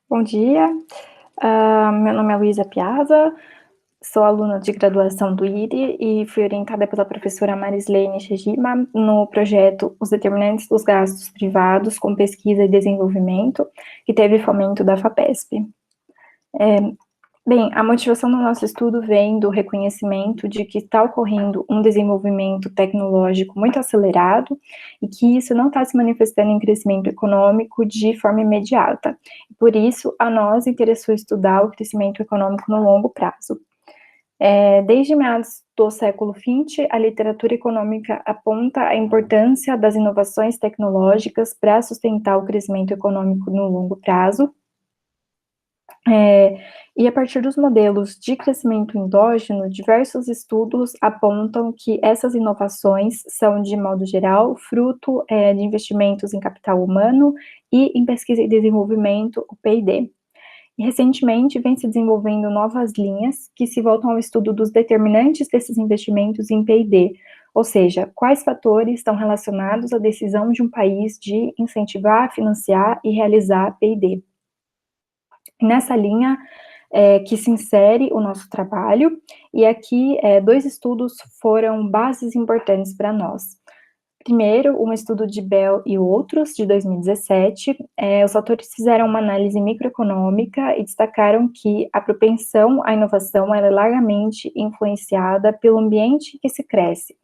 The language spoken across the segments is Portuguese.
Bom dia, meu nome é Luísa Piazza, sou aluna de graduação do IRI e fui orientada pela professora Marislene Shejima no projeto Os Determinantes dos Gastos Privados com Pesquisa e Desenvolvimento, que teve fomento da FAPESP. Bem, a motivação do nosso estudo vem do reconhecimento de que está ocorrendo um desenvolvimento tecnológico muito acelerado e que isso não está se manifestando em crescimento econômico de forma imediata. Por isso, a nós interessou estudar o crescimento econômico no longo prazo. Desde meados do século XX, a literatura econômica aponta a importância das inovações tecnológicas para sustentar o crescimento econômico no longo prazo. E a partir dos modelos de crescimento endógeno, diversos estudos apontam que essas inovações são, de modo geral, fruto de investimentos em capital humano e em pesquisa e desenvolvimento, o P&D. E recentemente vem se desenvolvendo novas linhas que se voltam ao estudo dos determinantes desses investimentos em P&D, ou seja, quais fatores estão relacionados à decisão de um país de incentivar, financiar e realizar P&D. Nessa linha que se insere o nosso trabalho, e aqui dois estudos foram bases importantes para nós. Primeiro, um estudo de Bell e outros, de 2017, os autores fizeram uma análise microeconômica e destacaram que a propensão à inovação ela é largamente influenciada pelo ambiente em que se cresce.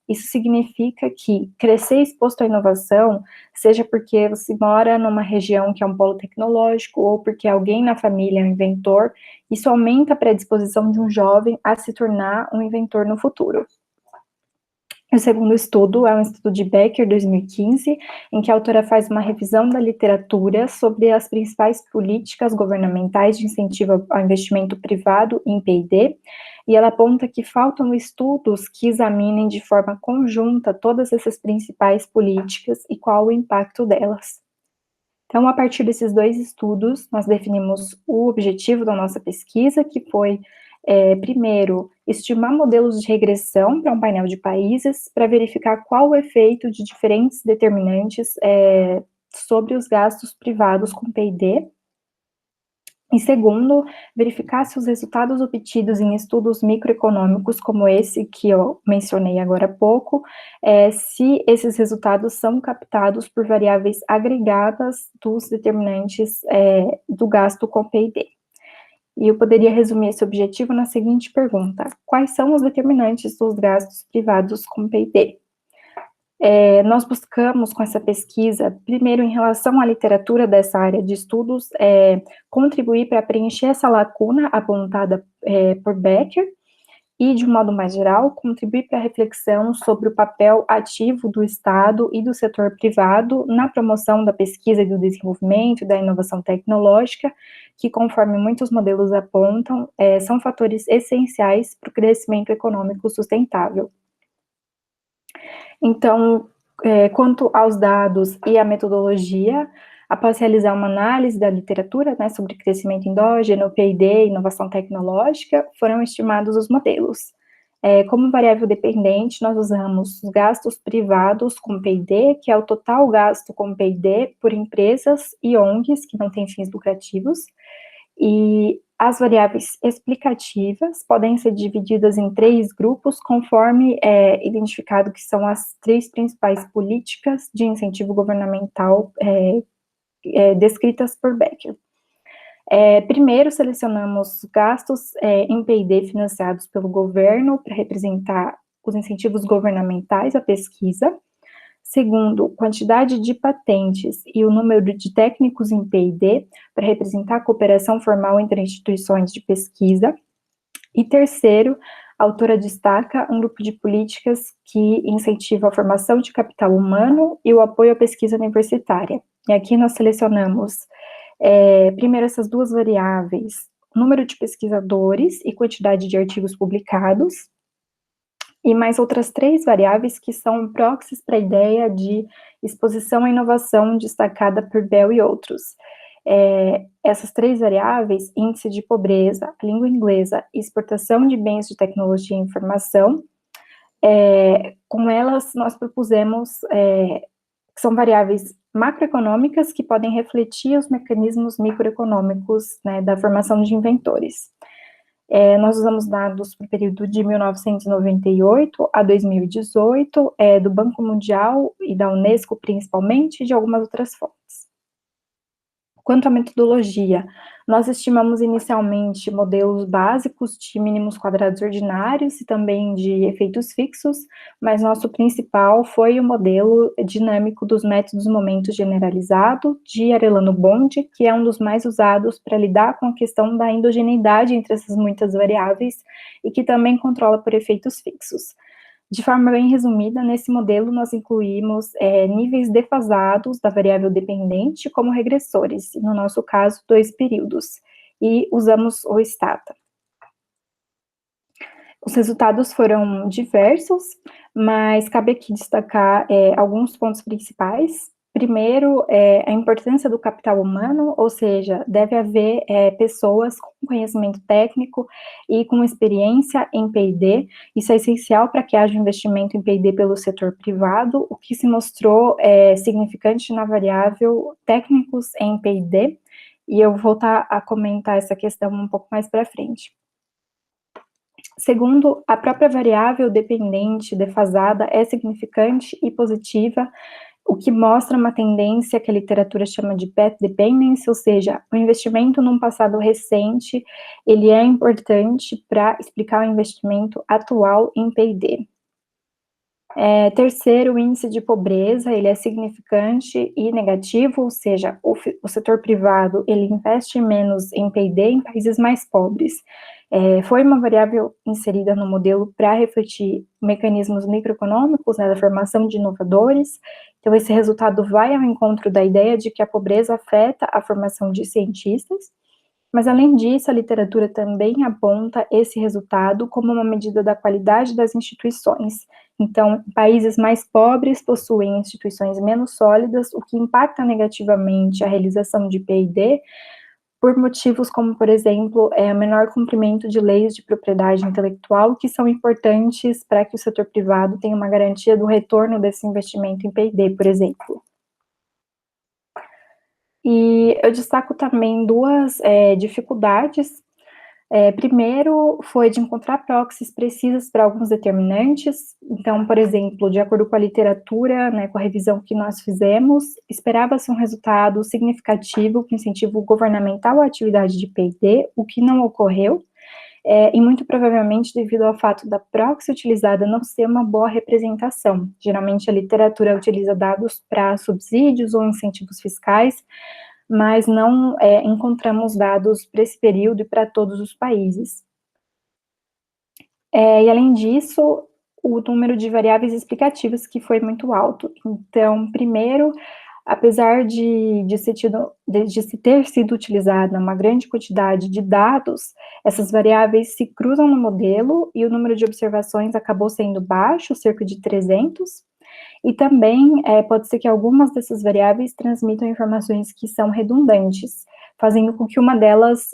Isso significa que crescer exposto à inovação, seja porque você mora numa região que é um polo tecnológico, ou porque alguém na família é um inventor, isso aumenta a predisposição de um jovem a se tornar um inventor no futuro. O segundo estudo é um estudo de Becker, 2015, em que a autora faz uma revisão da literatura sobre as principais políticas governamentais de incentivo ao investimento privado em P&D, e ela aponta que faltam estudos que examinem de forma conjunta todas essas principais políticas e qual o impacto delas. Então, a partir desses dois estudos, nós definimos o objetivo da nossa pesquisa, que foi, primeiro, estimar modelos de regressão para um painel de países, para verificar qual o efeito de diferentes determinantes sobre os gastos privados com P&D. E segundo, verificar se os resultados obtidos em estudos microeconômicos, como esse que eu mencionei agora há pouco, se esses resultados são captados por variáveis agregadas dos determinantes do gasto com P&D. E eu poderia resumir esse objetivo na seguinte pergunta: quais são os determinantes dos gastos privados com P&D? Nós buscamos com essa pesquisa, primeiro, em relação à literatura dessa área de estudos, contribuir para preencher essa lacuna apontada por Becker, e, de um modo mais geral, contribuir para a reflexão sobre o papel ativo do Estado e do setor privado na promoção da pesquisa e do desenvolvimento, da inovação tecnológica, que, conforme muitos modelos apontam, são fatores essenciais para o crescimento econômico sustentável. Então, quanto aos dados e à metodologia, após realizar uma análise da literatura, né, sobre crescimento endógeno, P&D e inovação tecnológica, foram estimados os modelos. Como variável dependente, nós usamos os gastos privados com P&D, que é o total gasto com P&D por empresas e ONGs, que não têm fins lucrativos, e as variáveis explicativas podem ser divididas em 3 grupos, conforme identificado que são as 3 principais políticas de incentivo governamental descritas por Becker. Primeiro, selecionamos gastos em P&D financiados pelo governo para representar os incentivos governamentais à pesquisa. Segundo, quantidade de patentes e o número de técnicos em P&D para representar a cooperação formal entre instituições de pesquisa. E terceiro, a autora destaca um grupo de políticas que incentiva a formação de capital humano e o apoio à pesquisa universitária. E aqui nós selecionamos, primeiro, essas 2 variáveis, número de pesquisadores e quantidade de artigos publicados, e mais outras 3 variáveis que são proxies para a ideia de exposição à inovação destacada por Bell e outros. Essas 3 variáveis, índice de pobreza, língua inglesa e exportação de bens de tecnologia e informação, com elas nós propusemos que são variáveis macroeconômicas que podem refletir os mecanismos microeconômicos, né, da formação de inventores. Nós usamos dados para o período de 1998 a 2018, do Banco Mundial e da Unesco, principalmente, e de algumas outras fontes. Quanto à metodologia, nós estimamos inicialmente modelos básicos de mínimos quadrados ordinários e também de efeitos fixos, mas nosso principal foi o modelo dinâmico dos métodos momento generalizado de Arellano-Bond, que é um dos mais usados para lidar com a questão da endogeneidade entre essas muitas variáveis e que também controla por efeitos fixos. De forma bem resumida, nesse modelo nós incluímos níveis defasados da variável dependente como regressores, e no nosso caso, 2 períodos, e usamos o Stata. Os resultados foram diversos, mas cabe aqui destacar alguns pontos principais. Primeiro, a importância do capital humano, ou seja, deve haver pessoas com conhecimento técnico e com experiência em P&D. Isso é essencial para que haja investimento em P&D pelo setor privado, o que se mostrou significante na variável técnicos em P&D, e eu vou voltar a comentar essa questão um pouco mais para frente. Segundo, a própria variável dependente defasada é significante e positiva, o que mostra uma tendência que a literatura chama de path dependence, ou seja, o investimento num passado recente, ele é importante para explicar o investimento atual em P&D. Terceiro, o índice de pobreza, ele é significante e negativo, ou seja, o setor privado, ele investe menos em P&D em países mais pobres. Foi uma variável inserida no modelo para refletir mecanismos microeconômicos, né, da formação de inovadores. Então, esse resultado vai ao encontro da ideia de que a pobreza afeta a formação de cientistas, mas, além disso, a literatura também aponta esse resultado como uma medida da qualidade das instituições. Então, países mais pobres possuem instituições menos sólidas, o que impacta negativamente a realização de P&D, por motivos como, por exemplo, o menor cumprimento de leis de propriedade intelectual, que são importantes para que o setor privado tenha uma garantia do retorno desse investimento em P&D, por exemplo. E eu destaco também duas dificuldades. Primeiro, foi de encontrar proxies precisas para alguns determinantes. Então, por exemplo, de acordo com a literatura, né, com a revisão que nós fizemos, esperava-se um resultado significativo com incentivo governamental à atividade de P&D, o que não ocorreu, e muito provavelmente devido ao fato da proxy utilizada não ser uma boa representação. Geralmente a literatura utiliza dados para subsídios ou incentivos fiscais, mas não encontramos dados para esse período e para todos os países. E, além disso, o número de variáveis explicativas que foi muito alto. Então, primeiro, apesar de se ter sido utilizada uma grande quantidade de dados, essas variáveis se cruzam no modelo e o número de observações acabou sendo baixo, cerca de 300, e também pode ser que algumas dessas variáveis transmitam informações que são redundantes, fazendo com que uma delas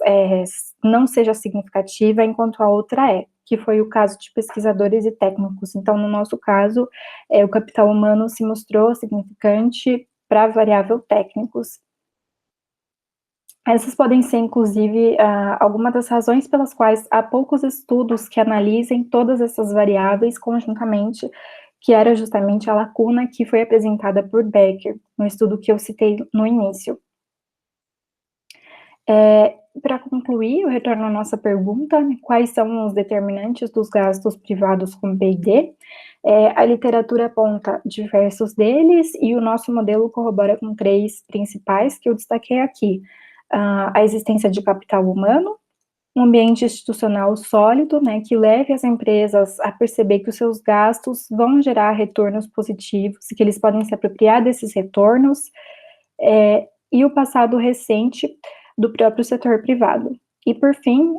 não seja significativa, enquanto a outra que foi o caso de pesquisadores e técnicos. Então, no nosso caso, o capital humano se mostrou significante para a variável técnicos. Essas podem ser, inclusive, algumas das razões pelas quais há poucos estudos que analisem todas essas variáveis conjuntamente, que era justamente a lacuna que foi apresentada por Becker, no estudo que eu citei no início. Para concluir, eu retorno à nossa pergunta, quais são os determinantes dos gastos privados com P&D? A literatura aponta diversos deles, e o nosso modelo corrobora com 3 principais que eu destaquei aqui. A existência de capital humano, um ambiente institucional sólido, né, que leve as empresas a perceber que os seus gastos vão gerar retornos positivos e que eles podem se apropriar desses retornos, e o passado recente do próprio setor privado. E, por fim,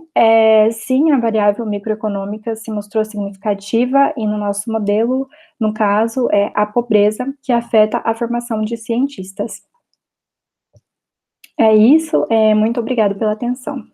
sim, a variável microeconômica se mostrou significativa e no nosso modelo, no caso, a pobreza, que afeta a formação de cientistas. É isso, muito obrigada pela atenção.